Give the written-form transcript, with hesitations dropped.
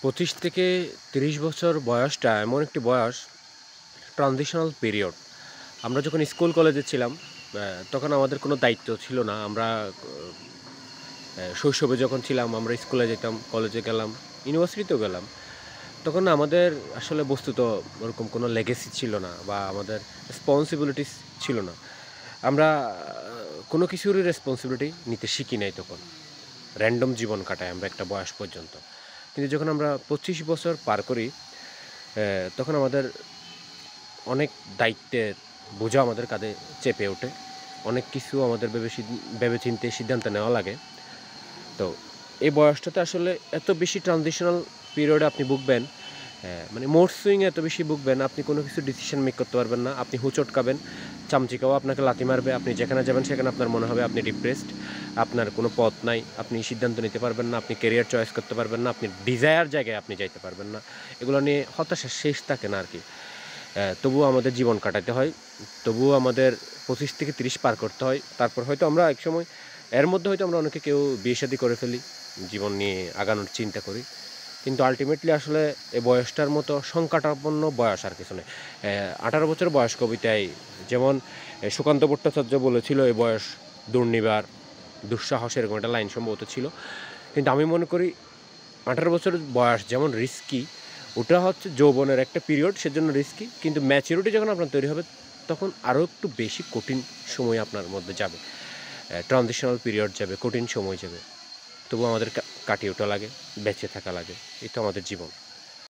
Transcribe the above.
25 থেকে 30 বছর বয়সটা এমন একটি বয়স, ট্রানজিশনাল পিরিয়ড। আমরা যখন স্কুল কলেজে ছিলাম, তখন আমাদের কোনো দায়িত্ব ছিল না। আমরা শৈশবে যখন ছিলাম আমরা স্কুলে যেতাম, কলেজে গেলাম, ইউনিভার্সিটিতেও গেলাম। তখন আমাদের আসলে বস্তুত ওরকম কোনো লেগেসি ছিল না বা আমাদের রেসপন্সিবিলিটিস ছিল না। আমরা কোনো কিছুরই রেসপন্সিবিলিটি নিতে শিখি নাই তখন। র‍্যান্ডম জীবন কাটাই আমরা একটা বয়স পর্যন্ত। কিন্তু যখন আমরা 25 বছর পার করি, তখন আমাদের অনেক দায়িত্বের বোঝা আমাদের কাঁধে চেপে ওঠে। অনেক কিছু আমাদের ভেবেচিন্তে সিদ্ধান্ত নেওয়া লাগে। তো এই বয়সটাতে আসলে এত বেশি ট্রানজিশনাল পিরিয়ডে আপনি ভুগবেন, মানে মোড সুইং এ এত বেশি ভুগবেন, আপনি কোনো কিছু ডিসিশন মেক করতে পারবেন না। আপনি হোঁচট খাবেন, চামচিকাও আপনাকে লাথি মারবে। আপনি যেখানে যাবেন সেখানে আপনার মনে হবে আপনি ডিপ্রেসড, আপনার কোনো পথ নাই, আপনি সিদ্ধান্ত নিতে পারবেন না, আপনি ক্যারিয়ার চয়েস করতে পারবেন না, আপনি ডিজায়ার জায়গায় আপনি যাইতে পারবেন না। এগুলো নিয়ে হতাশার শেষ থাকে না আরকি। তবুও আমাদের জীবন কাটাতে হয়। তবুও আমাদের 25 থেকে 30 পার করতে হয়। তারপর হয়তো আমরা একসময় এর মধ্যে হয়তো আমরা অনেকে কেউ বিয়ে-শাদী করে ফেলি। জীবন নিয়ে আগানোর চিন্তা করি। কিন্তু আল্টিমেটলি আসলে এই বয়সটার মতো সংকটাপন্ন বয়স আর কিছু নেই। 18 বছর বয়স কবিতায় যেমন সুকান্ত ভট্টাচার্য বলেছিল, "এই বয়স দুর্নিবার, দুঃসাহস" এরকম একটা লাইন সম্ভবত ছিল। কিন্তু আমি মনে করি 18 বছর বয়স যেমন রিস্কি, ওটা হচ্ছে যৌবনের একটা পিরিয়ড, সেজন্য রিস্কি। কিন্তু ম্যাচুরিটি যখন আপনার তৈরি হবে, তখন আরও একটু বেশি কঠিন সময় আপনার মধ্যে যাবে। ট্রানজিশনাল পিরিয়ড যাবে, কঠিন সময় যাবে। তবুও আমাদের কাটিয়ে ওঠা লাগে, বেঁচে থাকা লাগে। এই তো আমাদের জীবন।